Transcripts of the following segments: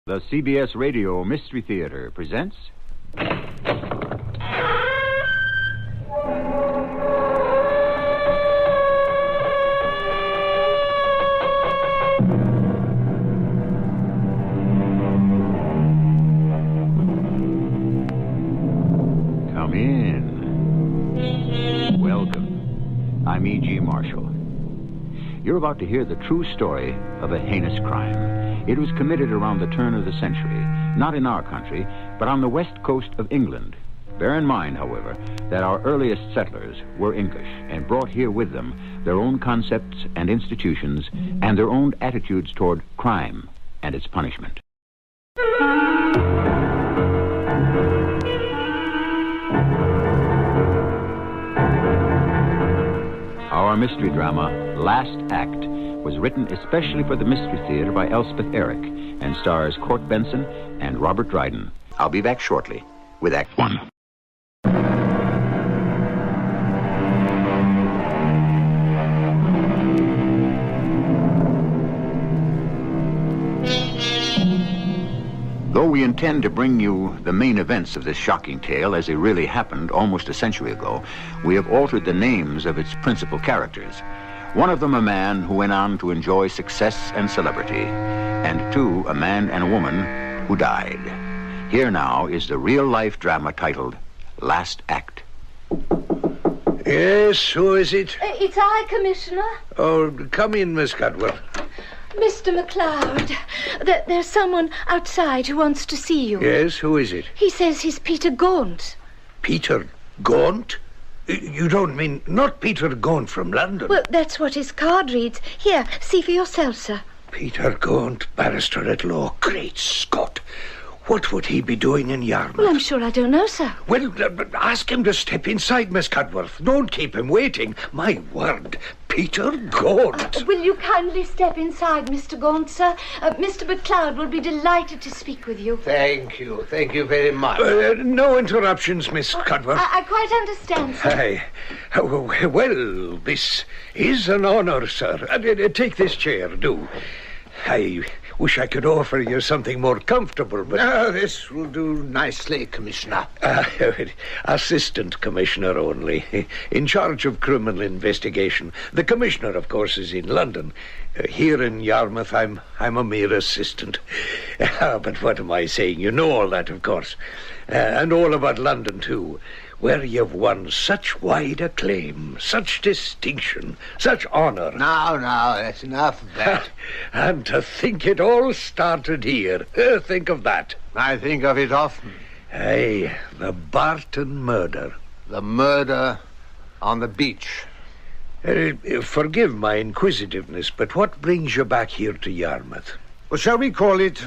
The CBS Radio Mystery Theater presents... Come in. Welcome. I'm E.G. Marshall. You're about to hear the true story of a heinous crime. It was committed around the turn of the century, not in our country, but on the west coast of England. Bear in mind, however, that our earliest settlers were English and brought here with them their own concepts and institutions and their own attitudes toward crime and its punishment. Our mystery drama, Last Act, was written especially for the Mystery Theater by Elspeth Eric and stars Court Benson and Robert Dryden. I'll be back shortly with Act One. Though we intend to bring you the main events of this shocking tale as they really happened almost a century ago, we have altered the names of its principal characters. One of them a man who went on to enjoy success and celebrity, and two, a man and a woman who died. Here now is the real-life drama titled Last Act. Yes, who is it? It's I, Commissioner. Oh, come in, Miss Cudwell. Mr. McLeod, there's someone outside who wants to see you. Yes, who is it? He says he's Peter Gaunt. Peter Gaunt? You don't mean not Peter Gaunt from London? Well, that's what his card reads. Here, see for yourself, sir. Peter Gaunt, barrister at law. Great Scott! What would he be doing in Yarmouth? Well, I'm sure I don't know, sir. Well, ask him to step inside, Miss Cudwell. Don't keep him waiting. My word, Peter Gaunt. Will you kindly step inside, Mr. Gaunt, sir? Mr. McLeod will be delighted to speak with you. Thank you. Thank you very much. No interruptions, Miss Cudwell. I quite understand, sir. Well, this is an honour, sir. Take this chair, do. I wish I could offer you something more comfortable, but... This will do nicely, Commissioner. Assistant Commissioner only, in charge of criminal investigation. The Commissioner, of course, is in London. Here in Yarmouth, I'm a mere assistant. But what am I saying? You know all that, of course. And all about London, too, where you've won such wide acclaim, such distinction, such honour. Now, that's enough of that. And to think it all started here. Think of that. I think of it often. Aye, the Barton murder. The murder on the beach. Forgive my inquisitiveness, but what brings you back here to Yarmouth? Well, shall we call it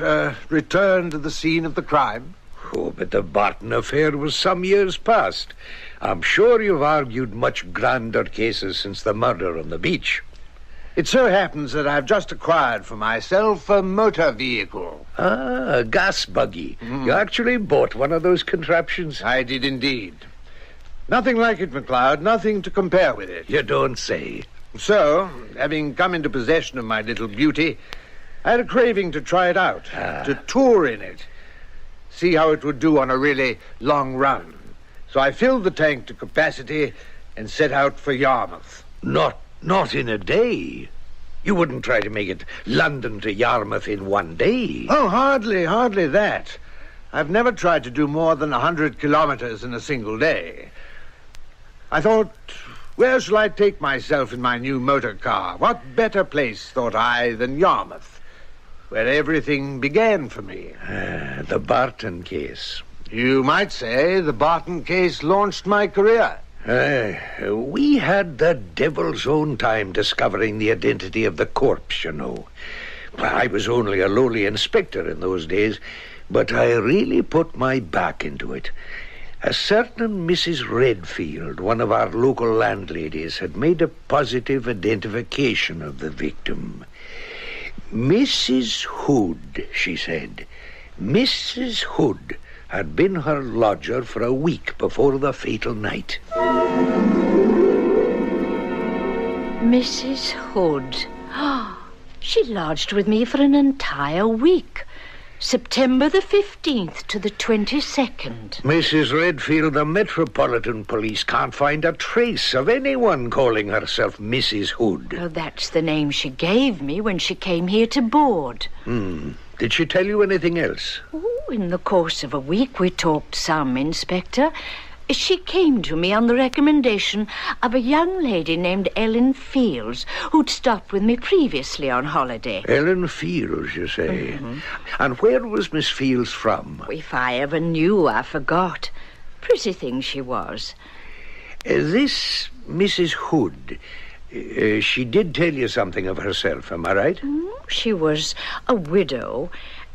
return to the scene of the crime? Oh, but the Barton affair was some years past. I'm sure you've argued much grander cases since the murder on the beach. It so happens that I've just acquired for myself a motor vehicle. Ah, a gas buggy. You actually bought one of those contraptions? I did indeed. Nothing like it, McLeod. Nothing to compare with it. You don't say. So, having come into possession of my little beauty, I had a craving to try it out, to tour in it, see how it would do on a really long run. So I filled the tank to capacity and set out for Yarmouth. Not in a day. You wouldn't try to make it London to Yarmouth in one day. Oh, hardly that. I've never tried to do more than 100 kilometers in a single day. I thought, where shall I take myself in my new motor car? What better place, thought I, than Yarmouth, where everything began for me. The Barton case. You might say the Barton case launched my career. We had the devil's own time discovering the identity of the corpse, you know. I was only a lowly inspector in those days, but I really put my back into it. A certain Mrs. Redfield, one of our local landladies, had made a positive identification of the victim. Mrs. Hood, she said. Mrs. Hood had been her lodger for a week before the fatal night. Mrs. Hood. She lodged with me for an entire week. September the 15th to the 22nd. Mrs. Redfield, the Metropolitan Police can't find a trace of anyone calling herself Mrs. Hood. Oh, that's the name she gave me when she came here to board. Did she tell you anything else? Oh, in the course of a week we talked some, Inspector. She came to me on the recommendation of a young lady named Ellen Fields, who'd stopped with me previously on holiday. Ellen Fields, you say? Mm-hmm. And where was Miss Fields from? If I ever knew, I forgot. Pretty thing she was. This Mrs. Hood, she did tell you something of herself, am I right? She was a widow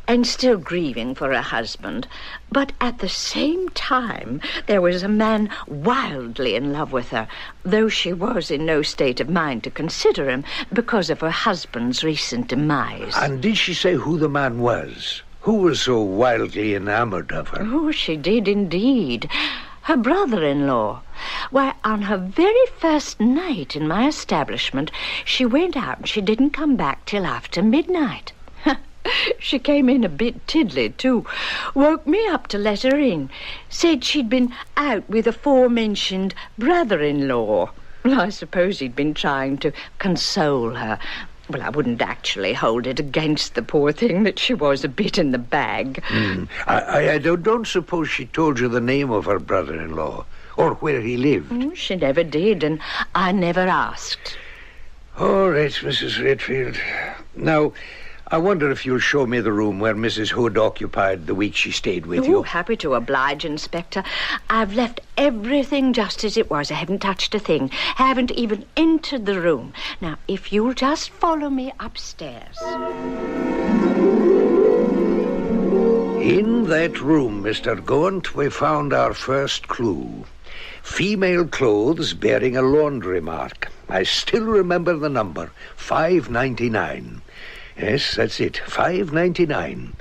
and still grieving for her husband. But at the same time, there was a man wildly in love with her, though she was in no state of mind to consider him because of her husband's recent demise. And did she say who the man was? Who was so wildly enamored of her? Oh, she did indeed. Her brother-in-law. Why, on her very first night in my establishment, she went out and she didn't come back till after midnight. She came in a bit tiddly, too. Woke me up to let her in. Said she'd been out with aforementioned brother-in-law. Well, I suppose he'd been trying to console her. Well, I wouldn't actually hold it against the poor thing that she was a bit in the bag. I don't suppose she told you the name of her brother-in-law or where he lived. She never did, and I never asked. All right, Mrs. Redfield. Now, I wonder if you'll show me the room where Mrs. Hood occupied the week she stayed with you. Happy to oblige, Inspector. I've left everything just as it was. I haven't touched a thing. Haven't even entered the room. Now, if you'll just follow me upstairs. In that room, Mr. Gaunt, we found our first clue. Female clothes bearing a laundry mark. I still remember the number, 599. Yes, that's it, 599.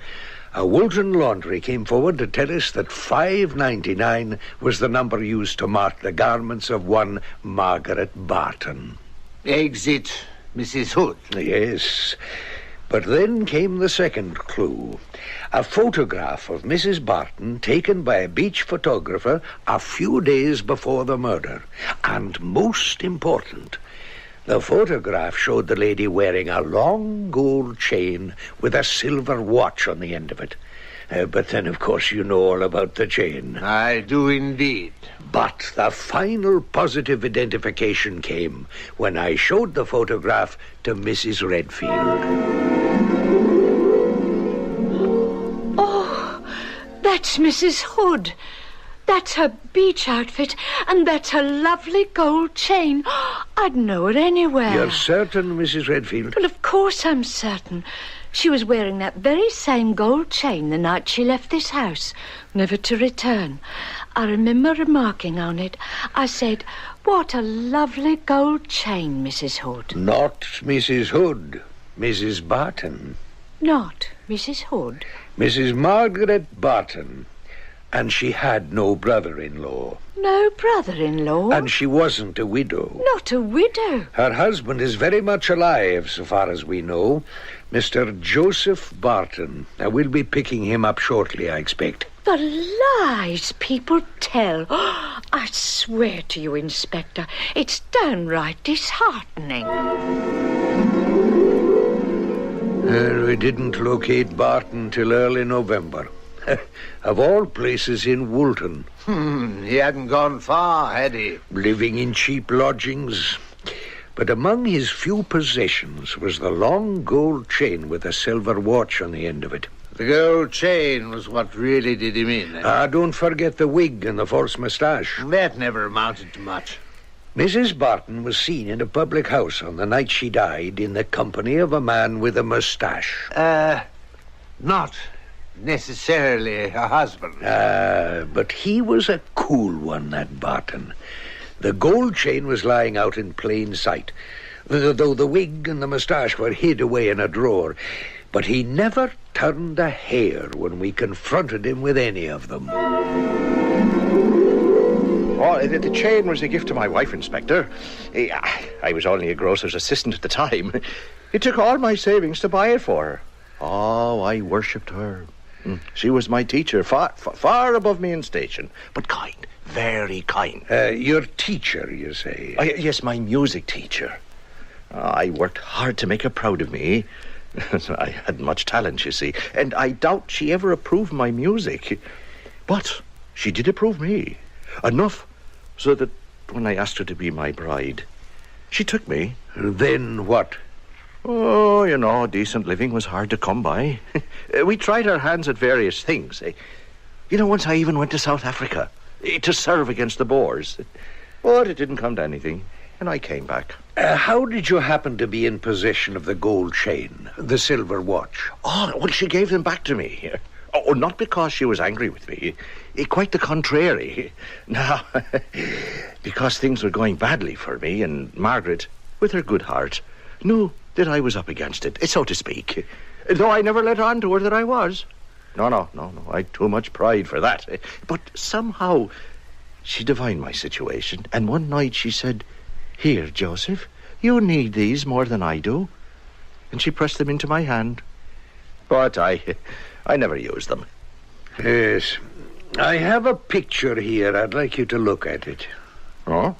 A Woolton laundry came forward to tell us that 599 was the number used to mark the garments of one Margaret Barton. Exit Mrs. Hood. Yes, but then came the second clue. A photograph of Mrs. Barton taken by a beach photographer a few days before the murder. And most important, the photograph showed the lady wearing a long gold chain with a silver watch on the end of it. But then, of course, you know all about the chain. I do indeed. But the final positive identification came when I showed the photograph to Mrs. Redfield. Oh, that's Mrs. Hood. That's her beach outfit, and that's her lovely gold chain. I'd know it anywhere. You're certain, Mrs. Redfield? Well, of course I'm certain. She was wearing that very same gold chain the night she left this house, never to return. I remember remarking on it. I said, "What a lovely gold chain, Mrs. Hood." Not Mrs. Hood, Mrs. Barton. Not Mrs. Hood? Mrs. Margaret Barton. And she had no brother-in-law. No brother-in-law? And she wasn't a widow. Not a widow? Her husband is very much alive, so far as we know. Mr. Joseph Barton. Now, we'll be picking him up shortly, I expect. The lies people tell. I swear to you, Inspector, it's downright disheartening. We didn't locate Barton till early November. Of all places in Woolton. He hadn't gone far, had he? Living in cheap lodgings. But among his few possessions was the long gold chain with a silver watch on the end of it. The gold chain was what really did him in. Don't forget the wig and the false moustache. That never amounted to much. Mrs. Barton was seen in a public house on the night she died in the company of a man with a moustache. Not necessarily a husband. But he was a cool one, that Barton. The gold chain was lying out in plain sight, though the wig and the moustache were hid away in a drawer. But he never turned a hair when we confronted him with any of them. Oh, the chain was a gift to my wife, Inspector. I was only a grocer's assistant at the time. It took all my savings to buy it for her. Oh, I worshipped her. She was my teacher, far above me in station, but kind, very kind. Your teacher, you say? Yes, my music teacher. I worked hard to make her proud of me. I had much talent, you see, and I doubt she ever approved my music. But she did approve me, enough so that when I asked her to be my bride, she took me. Then what? Oh, you know, decent living was hard to come by. We tried our hands at various things. You know, once I even went to South Africa to serve against the Boers. But it didn't come to anything, and I came back. How did you happen to be in possession of the gold chain, the silver watch? Oh, well, she gave them back to me. Oh, not because she was angry with me. Quite the contrary. No, because things were going badly for me, and Margaret, with her good heart, knew that I was up against it, so to speak. Though I never let on to her that I was. No. I'd too much pride for that. But somehow she divined my situation, and one night she said, "Here, Joseph, you need these more than I do." And she pressed them into my hand. But I never used them. Yes. I have a picture here. I'd like you to look at it. Oh?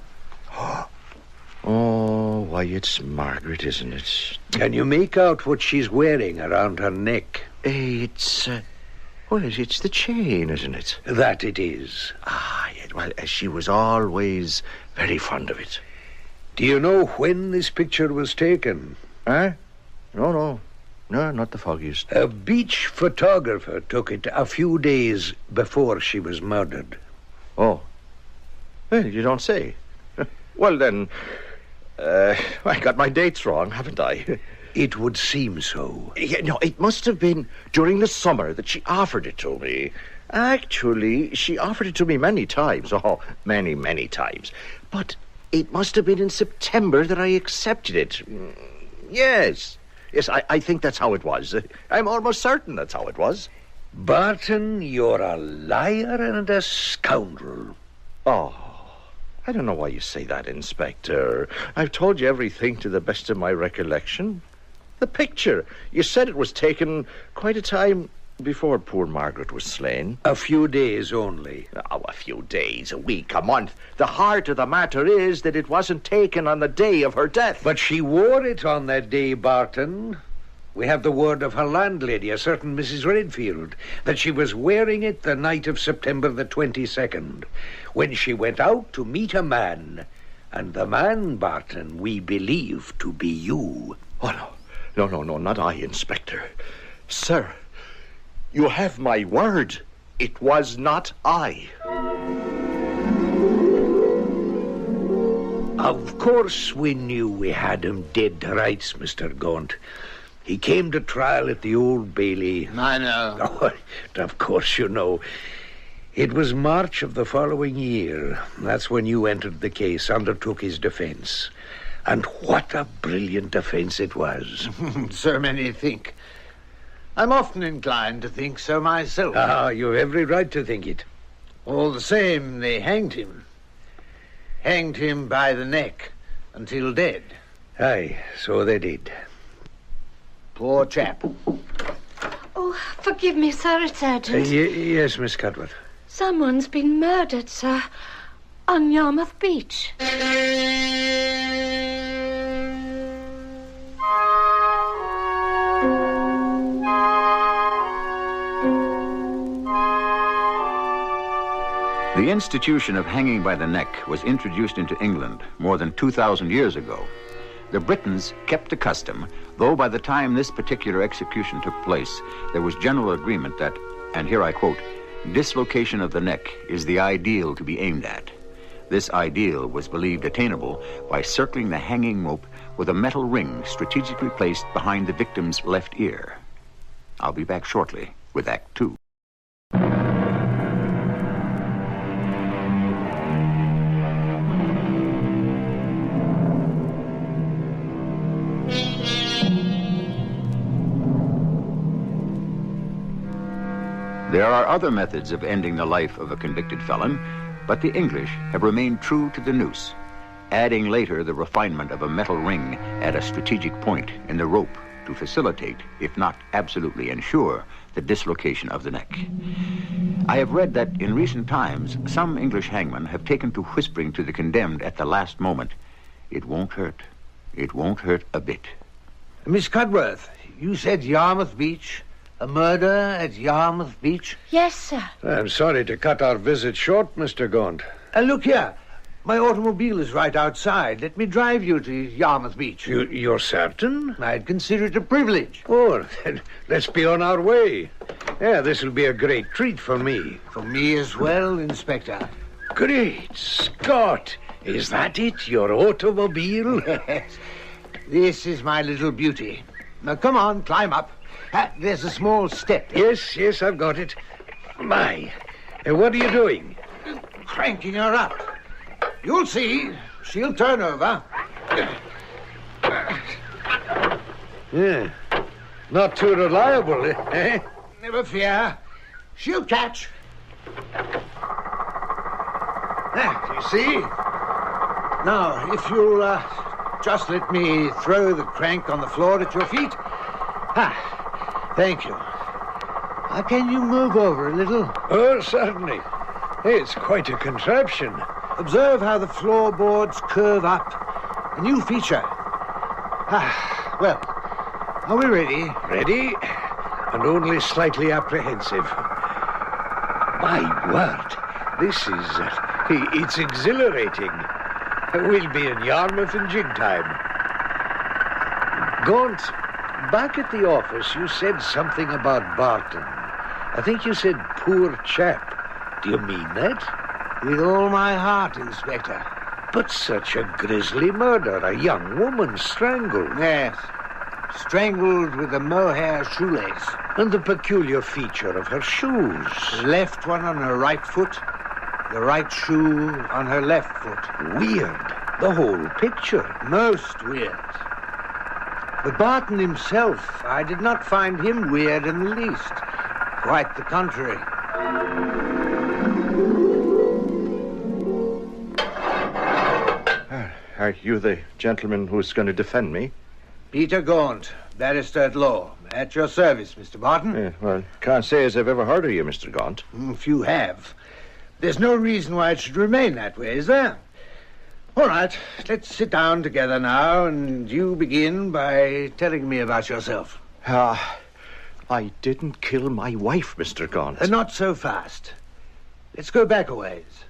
Oh, why, it's Margaret, isn't it? Can you make out what she's wearing around her neck? It's the chain, isn't it? That it is. Well, she was always very fond of it. Do you know when this picture was taken? No, not the foggiest. A beach photographer took it a few days before she was murdered. Oh. Well, you don't say. Well, then, I got my dates wrong, haven't I? It would seem so. No, it must have been during the summer that she offered it to me. Actually, she offered it to me many times. Oh, many times. But it must have been in September that I accepted it. Yes, I think that's how it was. I'm almost certain that's how it was. Barton, you're a liar and a scoundrel. Oh, I don't know why you say that, Inspector. I've told you everything to the best of my recollection. The picture, you said it was taken quite a time before poor Margaret was slain. A few days only. Oh, a few days, a week, a month. The heart of the matter is that it wasn't taken on the day of her death. But she wore it on that day, Barton. We have the word of her landlady, a certain Mrs. Redfield, that she was wearing it the night of September the 22nd, when she went out to meet a man. And the man, Barton, we believe to be you. Oh, no, not I, Inspector. Sir, you have my word. It was not I. Of course we knew we had him dead to rights, Mr. Gaunt. He came to trial at the Old Bailey. I know. Oh, of course you know. It was March of the following year. That's when you entered the case, undertook his defense. And what a brilliant defense it was. So many think. I'm often inclined to think so myself. You've every right to think it. All the same, they hanged him. Hanged him by the neck until dead. Aye, so they did. Poor chap. Oh, forgive me, sir, it's urgent. Yes, Miss Cudworth. Someone's been murdered, sir, on Yarmouth Beach. The institution of hanging by the neck was introduced into England more than 2,000 years ago. The Britons kept the custom, though by the time this particular execution took place, there was general agreement that, and here I quote, "dislocation of the neck is the ideal to be aimed at." This ideal was believed attainable by circling the hanging rope with a metal ring strategically placed behind the victim's left ear. I'll be back shortly with Act 2. There are other methods of ending the life of a convicted felon, but the English have remained true to the noose, adding later the refinement of a metal ring at a strategic point in the rope to facilitate, if not absolutely ensure, the dislocation of the neck. I have read that in recent times, some English hangmen have taken to whispering to the condemned at the last moment, "It won't hurt. It won't hurt a bit." Miss Cudworth, you said Yarmouth Beach? A murder at Yarmouth Beach? Yes, sir. I'm sorry to cut our visit short, Mr. Gaunt. Look here. My automobile is right outside. Let me drive you to Yarmouth Beach. You're certain? I'd consider it a privilege. Oh, then let's be on our way. Yeah, this will be a great treat for me. For me as well, Inspector. Great Scott! Is that it, your automobile? Yes. This is my little beauty. Now, come on, climb up. There's a small step. Yes, I've got it. My, what are you doing? Cranking her up. You'll see. She'll turn over. Yeah, not too reliable, eh? Never fear. She'll catch. There, you see? Now, if you'll just let me throw the crank on the floor at your feet. Thank you. Can you move over a little? Oh, certainly. It's quite a contraption. Observe how the floorboards curve up. A new feature. Well, are we ready? Ready, and only slightly apprehensive. My word, this is... it's exhilarating. We'll be in Yarmouth in jig time. Gaunt, back at the office, you said something about Barton. I think you said poor chap. Do you mean that? With all my heart, Inspector. But such a grisly murder, a young woman strangled. Yes. Strangled with a mohair shoelace. And the peculiar feature of her shoes. The left one on her right foot, the right shoe on her left foot. Weird. The whole picture. Most weird. But Barton himself, I did not find him weird in the least. Quite the contrary. Are you the gentleman who's going to defend me? Peter Gaunt, barrister at law. At your service, Mr. Barton. Yeah, well, can't say as I've ever heard of you, Mr. Gaunt. If you have. There's no reason why it should remain that way, is there? All right, let's sit down together now, and you begin by telling me about yourself. I didn't kill my wife, Mr. Gaunt. Not so fast. Let's go back a ways.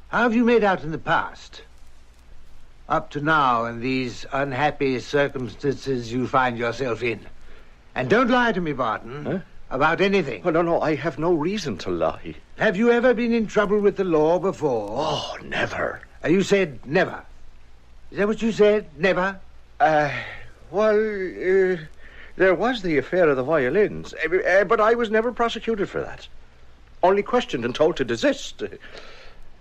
How have you made out in the past? Up to now, in these unhappy circumstances you find yourself in. And don't lie to me, Barton, about anything. Oh, no, I have no reason to lie. Have you ever been in trouble with the law before? Oh, never. You said never. Is that what you said? Never? Well, there was the affair of the violins, but I was never prosecuted for that. Only questioned and told to desist.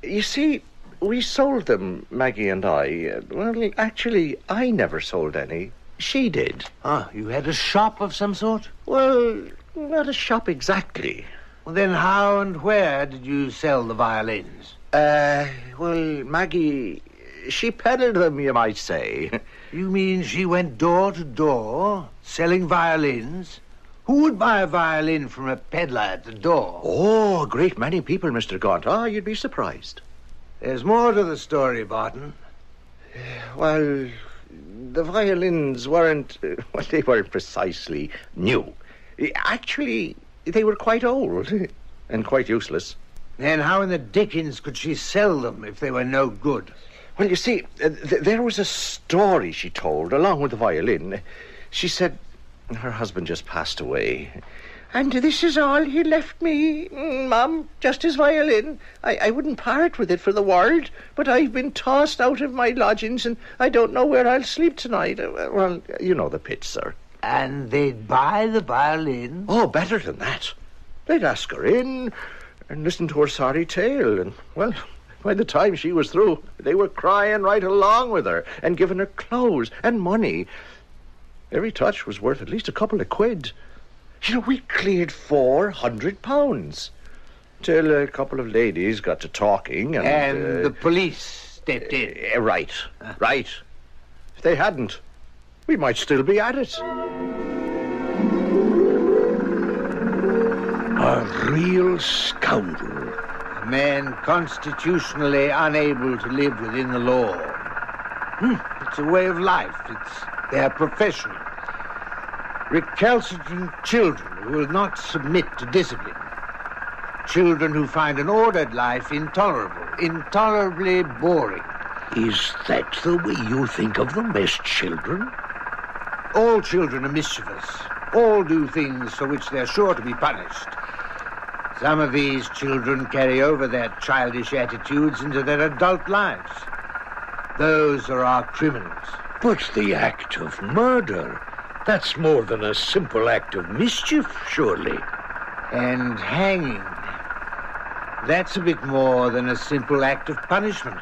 You see, we sold them, Maggie and I. Well, actually, I never sold any. She did. You had a shop of some sort? Well, not a shop exactly. Well, then how and where did you sell the violins? Well, Maggie, she peddled them, you might say. You mean she went door to door, selling violins? Who would buy a violin from a peddler at the door? Oh, a great many people, Mr. Gaunt. You'd be surprised. There's more to the story, Barton. Well, the violins weren't... well, they weren't precisely new. Actually, they were quite old and quite useless. Then how in the dickens could she sell them if they were no good? Well, you see, there was a story she told along with the violin. She said her husband just passed away. And this is all he left me, Mum, just his violin. I wouldn't part with it for the world, but I've been tossed out of my lodgings and I don't know where I'll sleep tonight. Well, you know the pitch, sir. And they'd buy the violin? Oh, better than that. They'd ask her in and listen to her sorry tale. And, well, by the time she was through, they were crying right along with her and giving her clothes and money. Every touch was worth at least a couple of quid. You know, we cleared £400 till a couple of ladies got to talking and the police stepped in. Right. If they hadn't, we might still be at it. A real scoundrel. A man constitutionally unable to live within the law. It's a way of life. It's their profession. Recalcitrant children who will not submit to discipline. Children who find an ordered life intolerable, intolerably boring. Is that the way you think of them as children? All children are mischievous. All do things for which they're sure to be punished. Some of these children carry over their childish attitudes into their adult lives. Those are our criminals. But the act of murder, that's more than a simple act of mischief, surely. And hanging, that's a bit more than a simple act of punishment.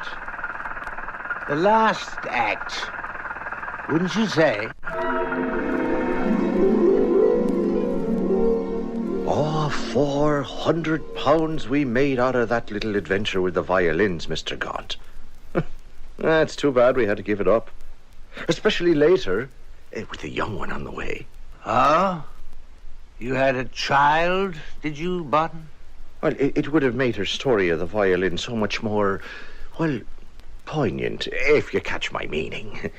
The last act, wouldn't you say? Oh, £400 we made out of that little adventure with the violins, Mr. Gaunt. It's too bad we had to give it up. Especially later, with the young one on the way. Oh? You had a child, did you, Barton? Well, it would have made her story of the violin so much more, well, poignant, if you catch my meaning.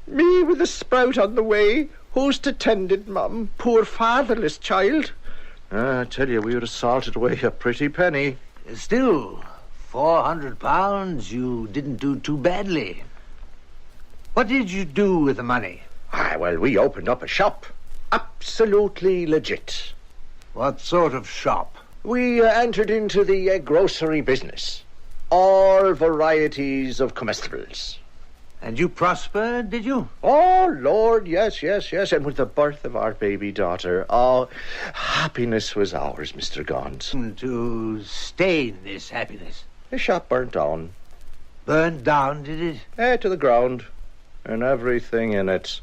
Me with a sprout on the way. Who's to tend it, Mum? Poor fatherless child. I tell you, we would have salted away a pretty penny. Still, £400, you didn't do too badly. What did you do with the money? Well, we opened up a shop. Absolutely legit. What sort of shop? We entered into the grocery business. All varieties of comestibles. And you prospered, did you? Oh, Lord, yes. And with the birth of our baby daughter, happiness was ours, Mr. Gaunt. To stain this happiness. The shop burnt down. Burned down, did it? To the ground. And everything in it.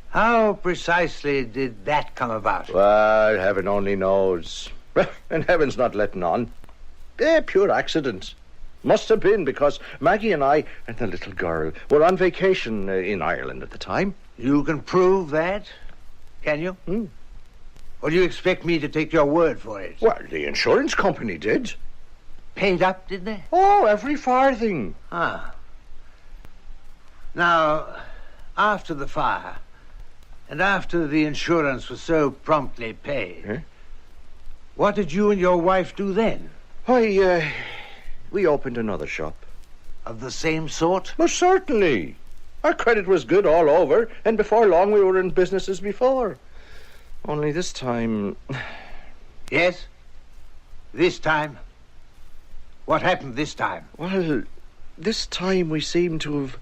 How precisely did that come about? Well, heaven only knows. And heaven's not letting on. Pure accident. Must have been, because Maggie and I and the little girl were on vacation in Ireland at the time. You can prove that, can you? Or do you expect me to take your word for it? Well, the insurance company did. Paid up, did they? Oh, every farthing. Ah. Now, after the fire, and after the insurance was so promptly paid, what did you and your wife do then? Why, we opened another shop. Of the same sort? Most certainly. Our credit was good all over, and before long we were in business as before. Only this time... Yes? This time? What happened this time? Well, this time we seem to have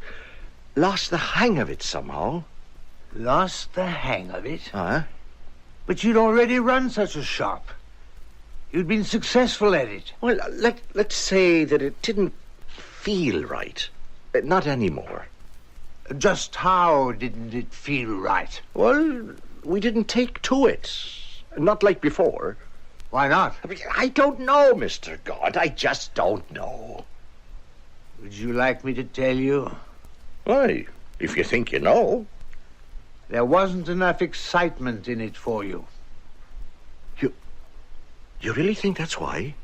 lost the hang of it somehow. Lost the hang of it? Huh? But you'd already run such a shop. You'd been successful at it. Well, let's say that it didn't feel right. Not anymore. Just how didn't it feel right? Well, we didn't take to it. Not like before. Why not? I don't know, Mr. Gaunt. I just don't know. Would you like me to tell you? Why, if you think you know. There wasn't enough excitement in it for you. You really think that's why?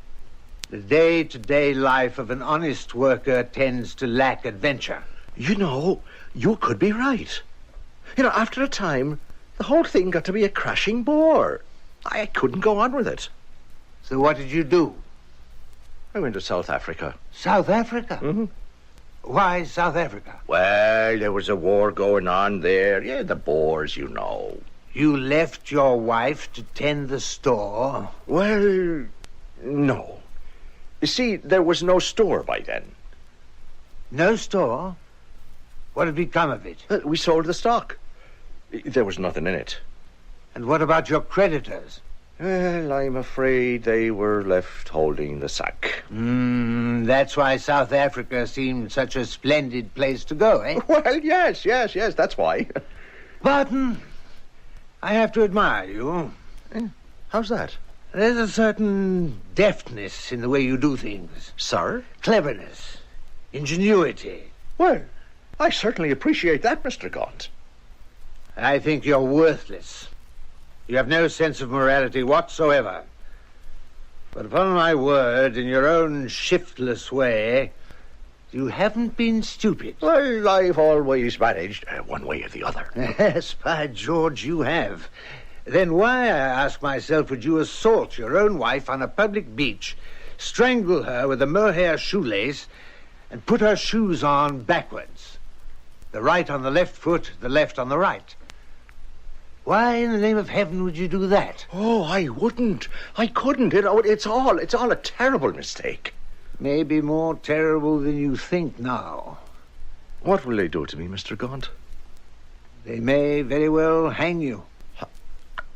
The day-to-day life of an honest worker tends to lack adventure. You know, you could be right. After a time, the whole thing got to be a crashing bore. I couldn't go on with it. So what did you do? I went to South Africa. South Africa? Mm-hmm. Why South Africa? Well, there was a war going on there. Yeah, the Boers, you know. You left your wife to tend the store? Well, no. You see, there was no store by then. No store? What had become of it? We sold the stock. There was nothing in it. And what about your creditors? Well, I'm afraid they were left holding the sack. That's why South Africa seemed such a splendid place to go, eh? Well, yes, that's why. Barton, I have to admire you. How's that? There's a certain deftness in the way you do things. Sir? Cleverness. Ingenuity. Well, I certainly appreciate that, Mr. Gaunt. I think you're worthless. You have no sense of morality whatsoever. But upon my word, in your own shiftless way, you haven't been stupid. Well, I've always managed one way or the other. Yes, by George, you have. Then why, I ask myself, would you assault your own wife on a public beach, strangle her with a mohair shoelace, and put her shoes on backwards? The right on the left foot, the left on the right. Why in the name of heaven would you do that? Oh, I wouldn't. I couldn't. It's all a terrible mistake. Maybe more terrible than you think now. What will they do to me, Mr. Gaunt? They may very well hang you.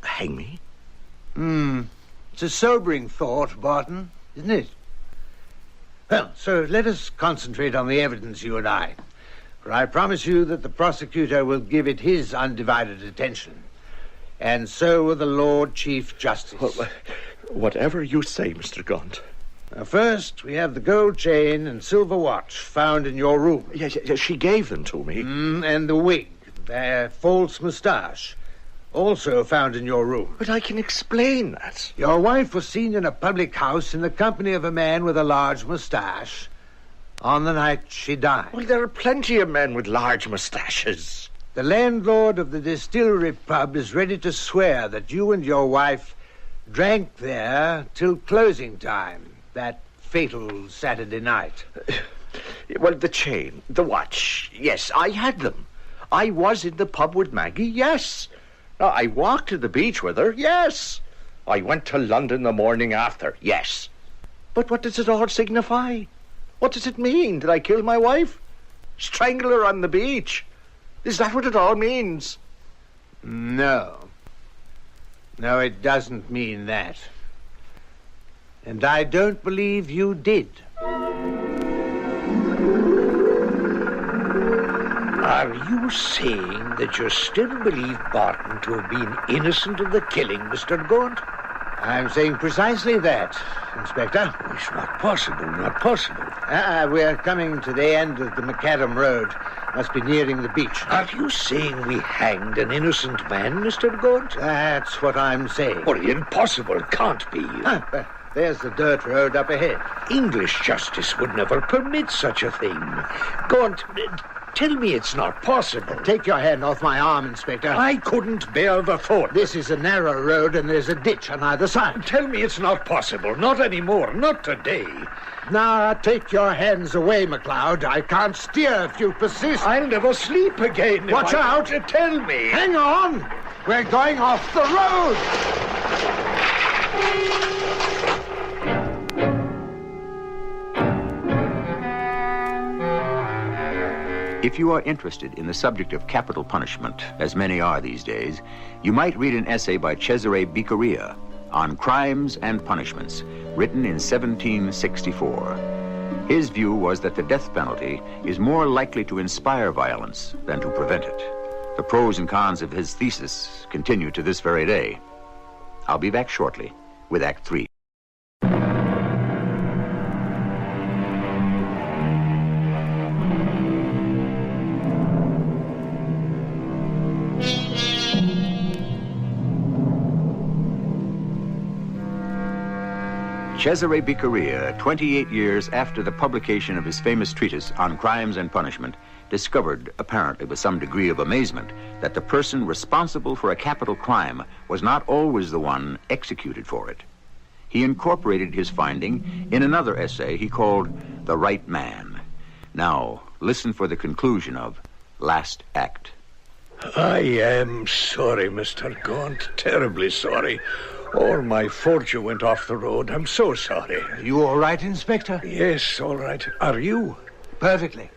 Hang me? It's a sobering thought, Barton, isn't it? Well, so let us concentrate on the evidence, you and I. For I promise you that the prosecutor will give it his undivided attention. And so will the Lord Chief Justice. Well, whatever you say, Mr. Gaunt. Now, first, we have the gold chain and silver watch found in your room. Yes, she gave them to me. And the wig, their false moustache, also found in your room. But I can explain that. Your wife was seen in a public house in the company of a man with a large moustache on the night she died. Well, there are plenty of men with large moustaches. The landlord of the distillery pub is ready to swear that you and your wife drank there till closing time that fatal Saturday night. Well, the chain, the watch, yes, I had them. I was in the pub with Maggie, yes. I walked to the beach with her, yes. I went to London the morning after, yes. But what does it all signify? What does it mean? Did I kill my wife? Strangle her on the beach? Is that what it all means? No. No, it doesn't mean that. And I don't believe you did. Are you saying that you still believe Barton to have been innocent of the killing, Mr. Gaunt? I'm saying precisely that, Inspector. It's not possible, not possible. We're coming to the end of the Macadam Road. Must be nearing the beach. Are you saying we hanged an innocent man, Mr. Gaunt? That's what I'm saying. Well, impossible. Can't be. There's the dirt road up ahead. English justice would never permit such a thing. Gaunt, tell me it's not possible. Take your hand off my arm, Inspector. I couldn't bear the thought. This is a narrow road and there's a ditch on either side. Tell me it's not possible. Not anymore. Not today. Now, take your hands away, MacLeod. I can't steer if you persist. I'll never sleep again. Watch out. Tell me. Hang on. We're going off the road. If you are interested in the subject of capital punishment, as many are these days, you might read an essay by Cesare Beccaria on crimes and punishments, written in 1764. His view was that the death penalty is more likely to inspire violence than to prevent it. The pros and cons of his thesis continue to this very day. I'll be back shortly with Act 3. Cesare Beccaria, 28 years after the publication of his famous treatise on crimes and punishment, discovered, apparently with some degree of amazement, that the person responsible for a capital crime was not always the one executed for it. He incorporated his finding in another essay he called The Right Man. Now, listen for the conclusion of Last Act. I am sorry, Mr. Gaunt. Terribly sorry. All my fortune went off the road. I'm so sorry. Are you all right, Inspector? Yes, all right. Are you? Perfectly.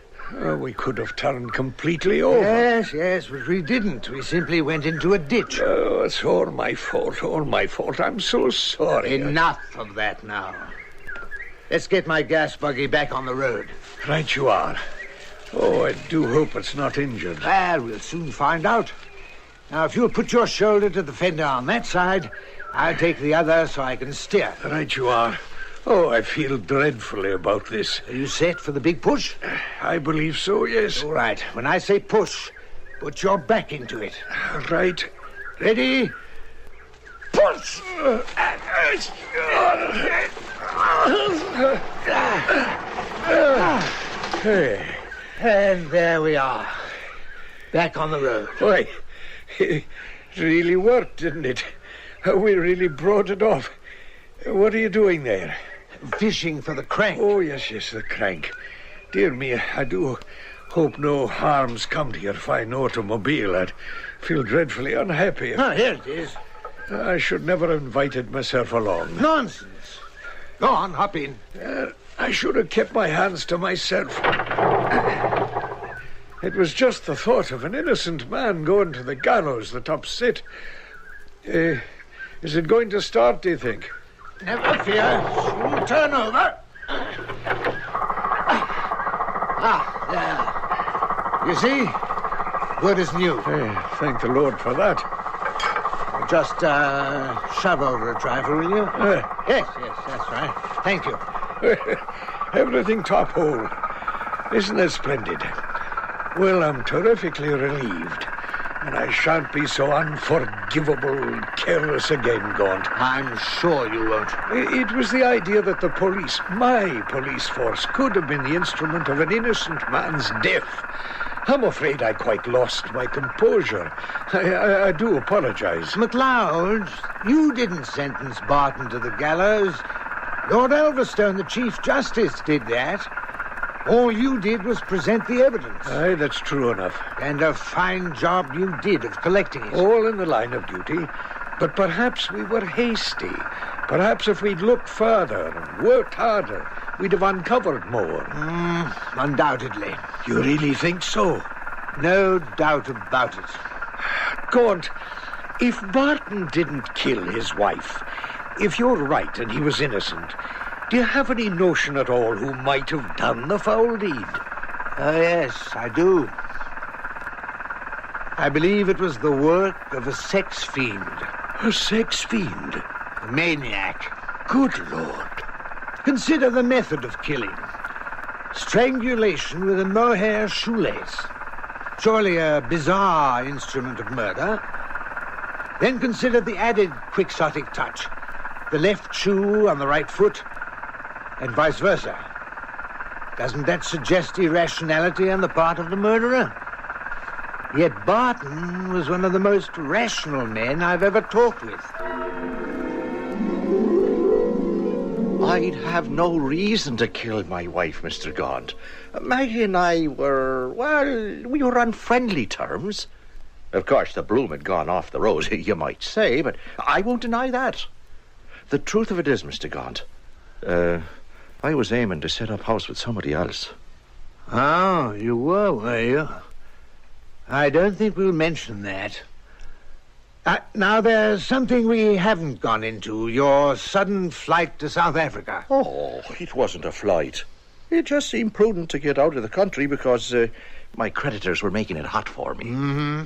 We could have turned completely over. Yes, but we didn't. We simply went into a ditch. Oh, it's all my fault, all my fault. I'm so sorry. Enough of that now. Let's get my gas buggy back on the road. Right you are. Oh, I do hope it's not injured. Well, we'll soon find out. Now, if you'll put your shoulder to the fender on that side, I'll take the other so I can steer. Right you are. Oh, I feel dreadfully about this. Are you set for the big push? I believe so, yes. All right. When I say push, put your back into it. Right. Ready? Push! And there we are. Back on the road. Why, it really worked, didn't it? We really brought it off. What are you doing there? Fishing for the crank. Oh, yes, the crank. Dear me, I do hope no harm's come to your fine automobile. I'd feel dreadfully unhappy. Oh, here it is. I should never have invited myself along. Nonsense. Go on, hop in. I should have kept my hands to myself. It was just the thought of an innocent man going to the gallows that upset. Is it going to start, do you think? Never fear. She'll turn over. There. You see? Good as new. Thank the Lord for that. Just shove over a trifle, will you? Yes, that's right. Thank you. Everything top hole. Isn't it splendid? Well, I'm terrifically relieved. And I shan't be so unforgivable careless again, Gaunt. I'm sure you won't. It was the idea that the police, my police force, could have been the instrument of an innocent man's death. I'm afraid I quite lost my composure. I do apologize. MacLeod, you didn't sentence Barton to the gallows. Lord Elverstone, the Chief Justice, did that. All you did was present the evidence. Aye, that's true enough. And a fine job you did of collecting it. All in the line of duty. But perhaps we were hasty. Perhaps if we'd looked further and worked harder, we'd have uncovered more. Undoubtedly. You really think so? No doubt about it. Gaunt, if Barton didn't kill his wife, if you're right and he was innocent, do you have any notion at all who might have done the foul deed? Oh, yes, I do. I believe it was the work of a sex fiend. A sex fiend? A maniac. Good Lord. Consider the method of killing. Strangulation with a mohair shoelace. Surely a bizarre instrument of murder. Then consider the added quixotic touch. The left shoe on the right foot, and vice versa. Doesn't that suggest irrationality on the part of the murderer? Yet Barton was one of the most rational men I've ever talked with. I'd have no reason to kill my wife, Mr. Gaunt. Maggie and I were, we were on friendly terms. Of course, the bloom had gone off the rose, you might say, but I won't deny that. The truth of it is, Mr. Gaunt, I was aiming to set up house with somebody else. Oh, you were you? I don't think we'll mention that. Now, there's something we haven't gone into, your sudden flight to South Africa. Oh, it wasn't a flight. It just seemed prudent to get out of the country because my creditors were making it hot for me. Mm-hmm.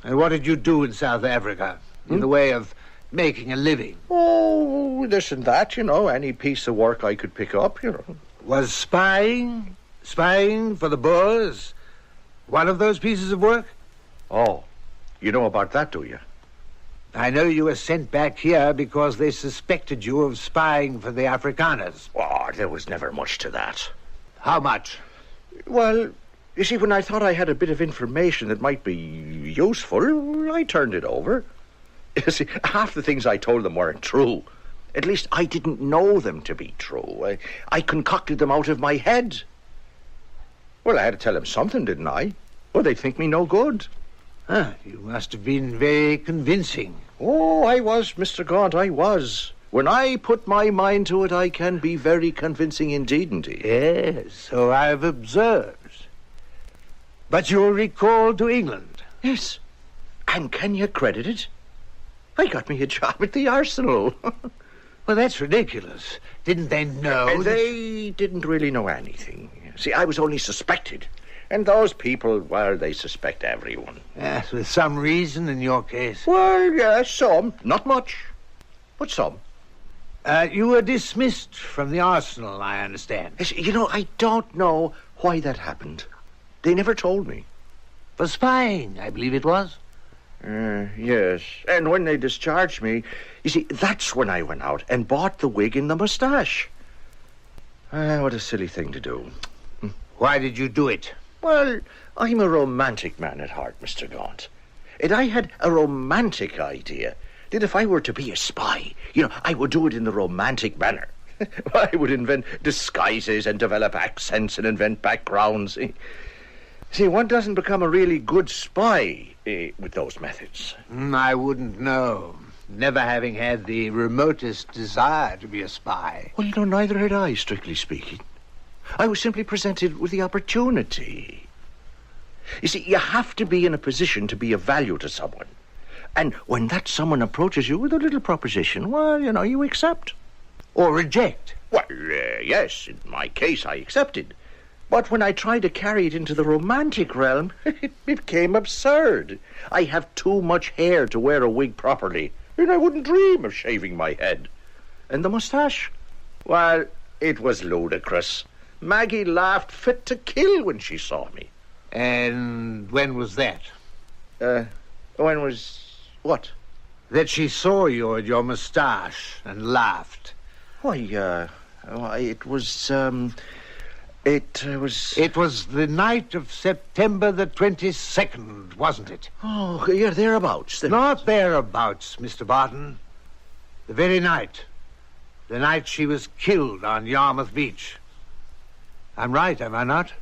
And what did you do in South Africa in the way of making a living? Oh, this and that, any piece of work I could pick up, Was spying for the Boers, one of those pieces of work? Oh, you know about that, do you? I know you were sent back here because they suspected you of spying for the Afrikaners. Oh, there was never much to that. How much? Well, you see, when I thought I had a bit of information that might be useful, I turned it over. You see, half the things I told them weren't true. At least I didn't know them to be true. I concocted them out of my head. Well, I had to tell them something, didn't I? Or they'd think me no good. You must have been very convincing. Oh, I was, Mr. Gaunt, I was. When I put my mind to it, I can be very convincing indeed. Yes, so I've observed. But you were recalled to England. Yes. And can you credit it? I got me a job at the Arsenal. Well, that's ridiculous. Didn't they know? They didn't really know anything. See, I was only suspected. And those people, well, they suspect everyone. Yes, with some reason in your case. Well, yes, some. Not much, but some. You were dismissed from the Arsenal, I understand. Yes, I don't know why that happened. They never told me. For spying, I believe it was. Yes. And when they discharged me, you see, that's when I went out and bought the wig and the moustache. What a silly thing to do. Why did you do it? Well, I'm a romantic man at heart, Mr. Gaunt. And I had a romantic idea that if I were to be a spy, I would do it in the romantic manner. I would invent disguises and develop accents and invent backgrounds. See, one doesn't become a really good spy with those methods. I wouldn't know, never having had the remotest desire to be a spy. Well, neither had I, strictly speaking. I was simply presented with the opportunity. You see, you have to be in a position to be of value to someone. And when that someone approaches you with a little proposition, well, you accept. Or reject. Well, yes, in my case, I accepted. But when I tried to carry it into the romantic realm, it became absurd. I have too much hair to wear a wig properly, and I wouldn't dream of shaving my head. And the moustache? Well, it was ludicrous. Maggie laughed fit to kill when she saw me. And when was that? When was what? That she saw you and your moustache and laughed. Why, it was, It was the night of September the 22nd, wasn't it? Oh, yeah, thereabouts. Not thereabouts, Mr. Barton. The very night. The night she was killed on Yarmouth Beach. I'm right, am I not?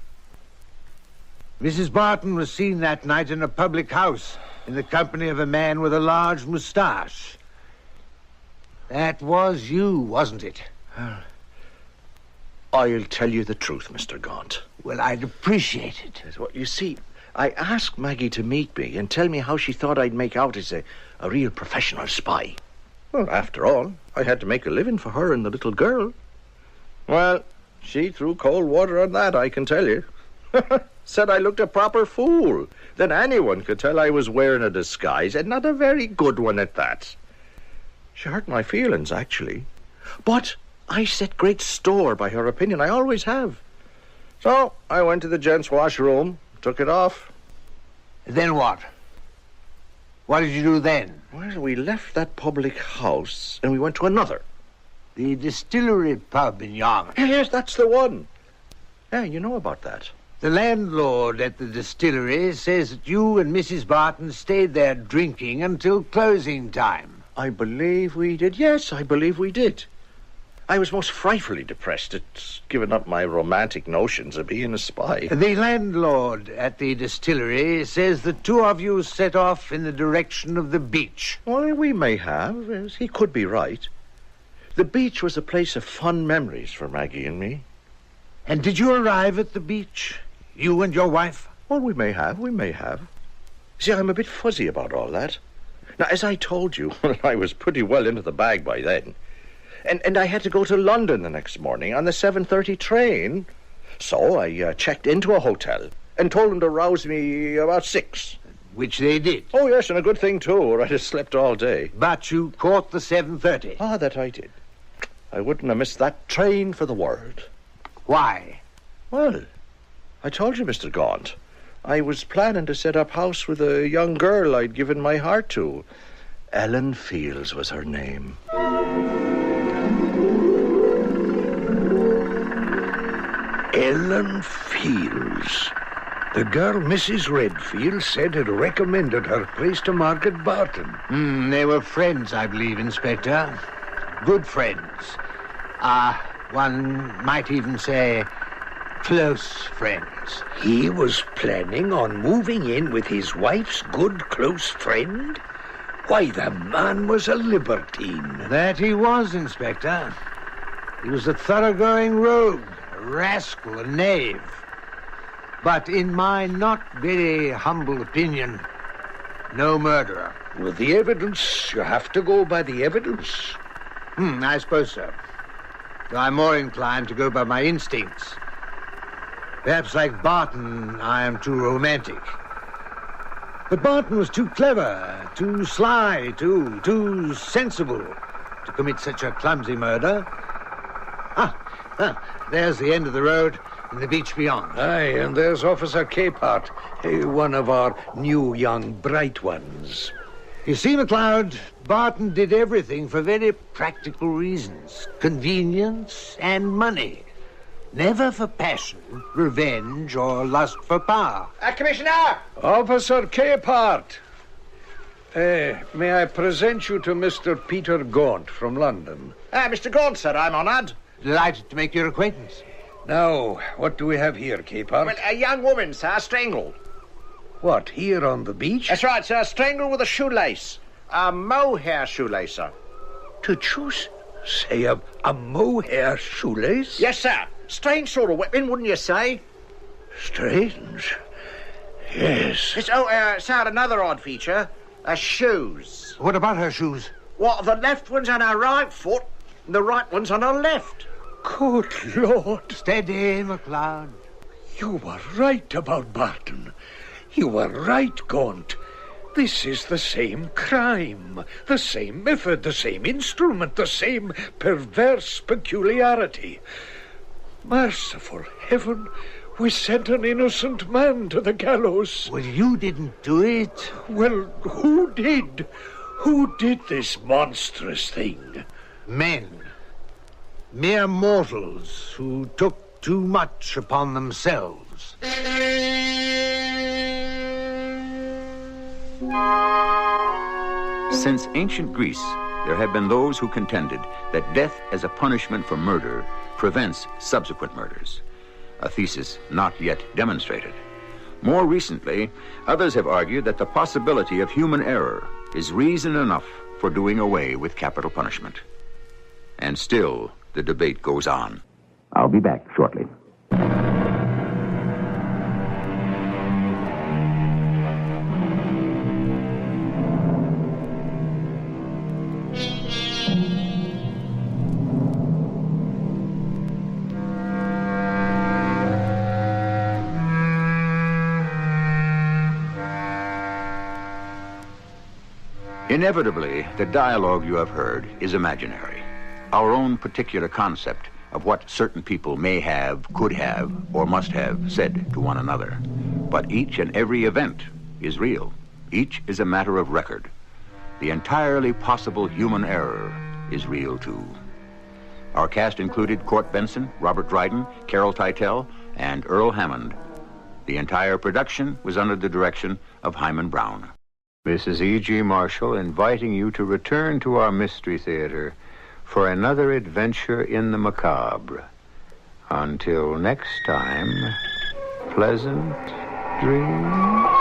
Mrs. Barton was seen that night in a public house in the company of a man with a large moustache. That was you, wasn't it? I'll tell you the truth, Mr. Gaunt. Well, I'd appreciate it. Well, you see, I asked Maggie to meet me and tell me how she thought I'd make out as a real professional spy. Well, after all, I had to make a living for her and the little girl. Well, she threw cold water on that, I can tell you. Said I looked a proper fool. Then anyone could tell I was wearing a disguise, and not a very good one at that. She hurt my feelings, actually. But I set great store by her opinion. I always have. So I went to the gents' washroom, took it off. Then what? What did you do then? Well, we left that public house, and we went to another. The distillery pub in Yarmouth. Yes, that's the one. Yeah, you know about that. The landlord at the distillery says that you and Mrs. Barton stayed there drinking until closing time. I believe we did. Yes, I believe we did. I was most frightfully depressed at giving up my romantic notions of being a spy. The landlord at the distillery says the two of you set off in the direction of the beach. Well, we may have. Yes, he could be right. The beach was a place of fun memories for Maggie and me. And did you arrive at the beach, you and your wife? Well, we may have. See, I'm a bit fuzzy about all that. Now, as I told you, I was pretty well into the bag by then. And I had to go to London the next morning on the 7:30 train. So I checked into a hotel and told them to rouse me about 6. Which they did. Oh, yes, and a good thing, too, or I'd have slept all day. But you caught the 7:30. Ah, that I did. I wouldn't have missed that train for the world. Why? Well, I told you, Mr. Gaunt, I was planning to set up house with a young girl I'd given my heart to. Ellen Fields was her name. Ellen Fields. The girl Mrs. Redfield said had recommended her place to Margaret Barton. They were friends, I believe, Inspector. Good friends. One might even say close friends. He was planning on moving in with his wife's good close friend? Why, the man was a libertine. That he was, Inspector. He was a thoroughgoing rogue, a rascal, a knave. But in my not very humble opinion, no murderer. With the evidence, you have to go by the evidence. I suppose so. Though I'm more inclined to go by my instincts. Perhaps like Barton, I am too romantic. But Barton was too clever, too sly, too sensible to commit such a clumsy murder. There's the end of the road and the beach beyond. Aye, and there's Officer Capehart, one of our new young bright ones. You see, MacLeod, Barton did everything for very practical reasons. Convenience and money. Never for passion, revenge, or lust for power. Commissioner! Officer Capehart. May I present you to Mr. Peter Gaunt from London? Mr. Gaunt, sir, I'm honoured. Delighted to make your acquaintance. Now, what do we have here, Capehart? Well, a young woman, sir, strangled. What, here on the beach? That's right, sir, strangled with a shoelace. A mohair shoelace, sir. Did you say a mohair shoelace? Yes, sir. Strange sort of weapon, wouldn't you say? Strange. Yes. Yes, sir, another odd feature. Shoes. What about her shoes? Well, the left one's on her right foot, and the right one's on her left. Good Lord. Steady, MacLeod. You were right about Barton. You were right, Gaunt. This is the same crime, the same method, the same instrument, the same perverse peculiarity. Merciful heaven, we sent an innocent man to the gallows. Well, you didn't do it. Well, who did? Who did this monstrous thing? Men. Mere mortals who took too much upon themselves. Since ancient Greece, there have been those who contended that death as a punishment for murder prevents subsequent murders, a thesis not yet demonstrated. More recently, others have argued that the possibility of human error is reason enough for doing away with capital punishment. And still, the debate goes on. I'll be back shortly. Inevitably, the dialogue you have heard is imaginary. Our own particular concept of what certain people may have, could have, or must have said to one another. But each and every event is real. Each is a matter of record. The entirely possible human error is real, too. Our cast included Court Benson, Robert Dryden, Carol Teitel, and Earl Hammond. The entire production was under the direction of Hyman Brown. This is E.G. Marshall inviting you to return to our Mystery Theater for another adventure in the macabre. Until next time, pleasant dreams.